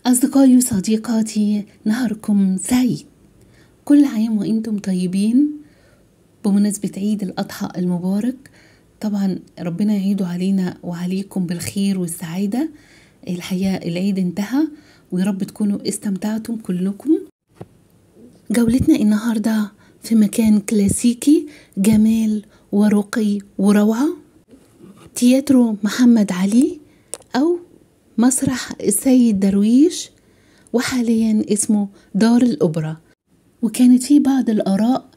أصدقائي وصديقاتي، نهاركم سعيد. كل عام وإنتم طيبين بمناسبة عيد الأضحى المبارك. طبعا ربنا يعيده علينا وعليكم بالخير والسعادة. الحقيقة العيد انتهى ويا رب تكونوا استمتعتم كلكم. جولتنا النهاردة في مكان كلاسيكي جمال ورقي وروعة، تياترو محمد علي أو مسرح السيد درويش، وحاليا اسمه دار الأوبرا. وكانت في بعض الآراء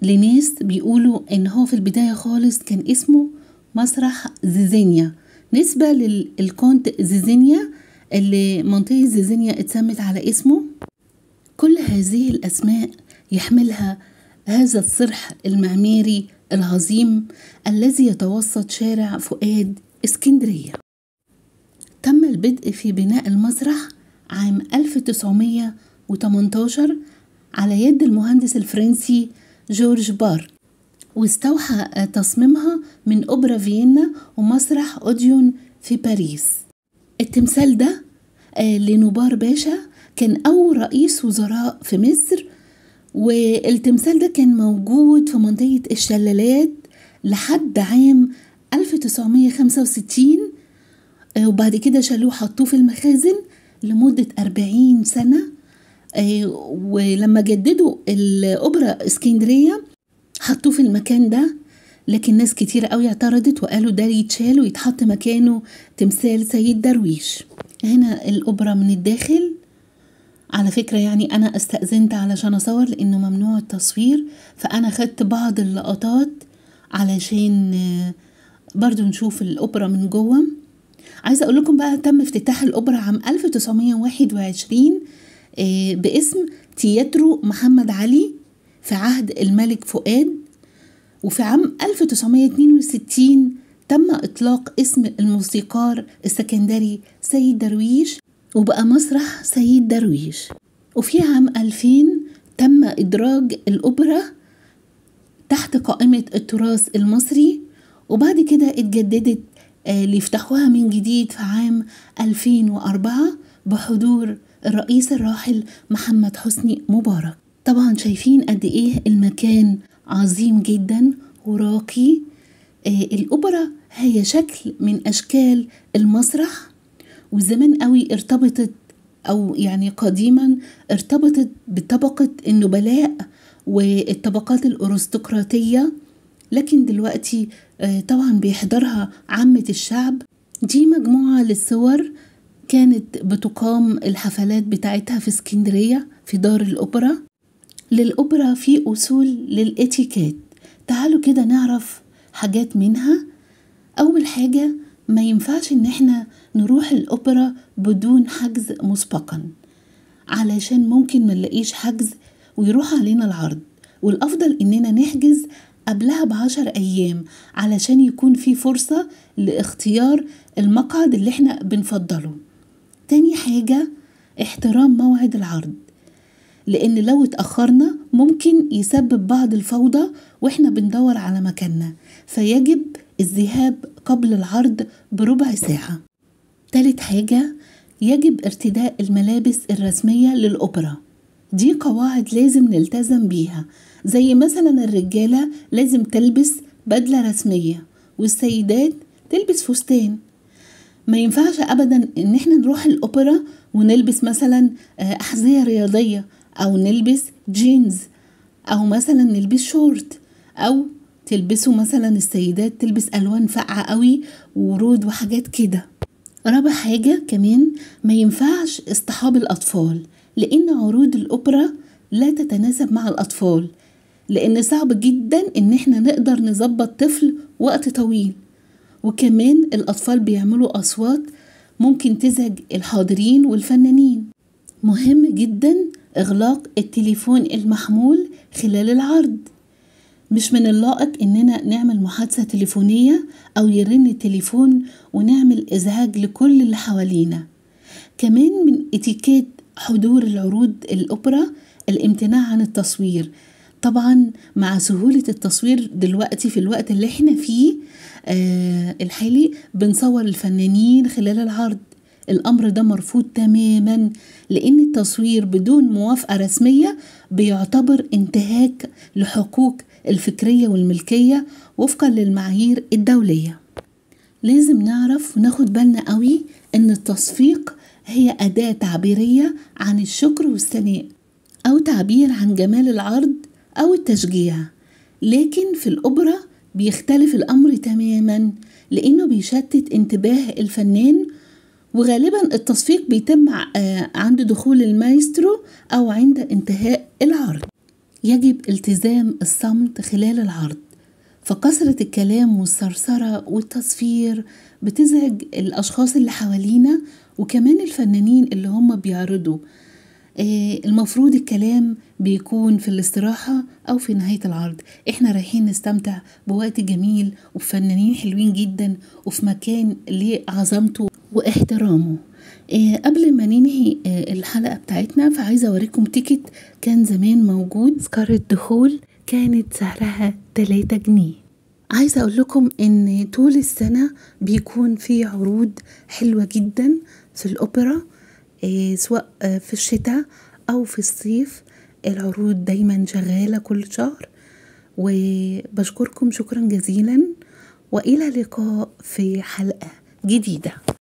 لناس بيقولوا إن هو في البداية خالص كان اسمه مسرح زيزينيا نسبة للكونت زيزينيا اللي منطقة زيزينيا اتسمت على اسمه. كل هذه الأسماء يحملها هذا الصرح المعماري العظيم الذي يتوسط شارع فؤاد اسكندرية. تم البدء في بناء المسرح عام 1918 على يد المهندس الفرنسي جورج بار، واستوحى تصميمها من أوبرا فيينا ومسرح أوديون في باريس. التمثال ده لنوبار باشا كان أول رئيس وزراء في مصر، والتمثال ده كان موجود في منطقة الشلالات لحد عام 1965، وبعد كده شالوه حطوه في المخازن لمدة 40 سنة. ولما جددوا الأوبرا اسكندرية حطوه في المكان ده، لكن ناس كتير قوي اعترضت وقالوا ده يتشال ويتحط مكانه تمثال سيد درويش. هنا الأوبرا من الداخل. على فكرة يعني أنا استأذنت علشان أصور لأنه ممنوع التصوير، فأنا خدت بعض اللقطات علشان برضو نشوف الأوبرا من جوه. عايزة أقول لكم بقى تم افتتاح الأوبرا عام 1921 باسم تياترو محمد علي في عهد الملك فؤاد، وفي عام 1962 تم إطلاق اسم الموسيقار السكندري سيد درويش وبقى مسرح سيد درويش. وفي عام 2000 تم إدراج الأوبرا تحت قائمة التراث المصري، وبعد كده اتجددت ليفتحوها من جديد في عام 2004 بحضور الرئيس الراحل محمد حسني مبارك. طبعا شايفين قد ايه المكان عظيم جدا وراقي. الأوبرا هي شكل من أشكال المسرح، وزمان قوي ارتبطت أو يعني قديما ارتبطت بطبقة النبلاء والطبقات الأرستقراطية، لكن دلوقتي طبعا بيحضرها عامة الشعب. دي مجموعة للصور كانت بتقام الحفلات بتاعتها في اسكندرية في دار الأوبرا. للأوبرا في أصول للإتيكيت، تعالوا كده نعرف حاجات منها. أول حاجة، ما ينفعش إن احنا نروح الأوبرا بدون حجز مسبقا، علشان ممكن ما نلاقيش حجز ويروح علينا العرض، والأفضل إننا نحجز قبلها ب10 أيام علشان يكون في فرصة لاختيار المقعد اللي احنا بنفضله. تاني حاجة، احترام موعد العرض، لأن لو اتأخرنا ممكن يسبب بعض الفوضى واحنا بندور على مكاننا، فيجب الذهاب قبل العرض بربع ساعة. تالت حاجة، يجب ارتداء الملابس الرسمية للأوبرا. دي قواعد لازم نلتزم بيها، زي مثلا الرجالة لازم تلبس بدلة رسمية والسيدات تلبس فستان. ما ينفعش أبدا إن احنا نروح الأوبرا ونلبس مثلا أحذية رياضية، أو نلبس جينز، أو مثلا نلبس شورت، أو تلبسوا مثلا السيدات تلبس ألوان فاقعة قوي ورود وحاجات كده. رابع حاجة كمان، ما ينفعش اصطحاب الأطفال، لأن عروض الأوبرا لا تتناسب مع الأطفال، لأن صعب جدا إن احنا نقدر نظبط طفل وقت طويل، وكمان الأطفال بيعملوا أصوات ممكن تزعج الحاضرين والفنانين. مهم جدا إغلاق التليفون المحمول خلال العرض. مش من اللائق إننا نعمل محادثة تليفونية أو يرن التليفون ونعمل إزعاج لكل اللي حوالينا. كمان من اتيكيت حضور العروض الأوبرا الامتناع عن التصوير. طبعا مع سهولة التصوير دلوقتي في الوقت اللي احنا فيه الحالي بنصور الفنانين خلال العرض، الأمر ده مرفوض تماما، لأن التصوير بدون موافقة رسمية بيعتبر انتهاك لحقوق الفكرية والملكية وفقا للمعايير الدولية. لازم نعرف وناخد بالنا قوي إن التصفيق هي أداة تعبيرية عن الشكر والثناء، أو تعبير عن جمال العرض أو التشجيع. لكن في الأوبرا بيختلف الأمر تماما، لأنه بيشتت انتباه الفنان، وغالبا التصفيق بيتم عند دخول المايسترو أو عند انتهاء العرض. يجب التزام الصمت خلال العرض، فكثرة الكلام والثرثرة والتصفير بتزعج الأشخاص اللي حوالينا وكمان الفنانين اللي هم بيعرضوا. المفروض الكلام بيكون في الاستراحة أو في نهاية العرض. احنا رايحين نستمتع بوقت جميل وفنانين حلوين جدا وفي مكان ليه عظمته واحترامه. قبل ما ننهي الحلقة بتاعتنا، فعايزة أوريكم تيكت كان زمان موجود، تذكرة دخول كانت سعرها 3 جنيه. عايزة أقول لكم إن طول السنة بيكون في عروض حلوة جدا في الأوبرا، سواء في الشتاء أو في الصيف. العروض دايما شغالة كل شهر، وبشكركم شكرا جزيلا، وإلى اللقاء في حلقة جديدة.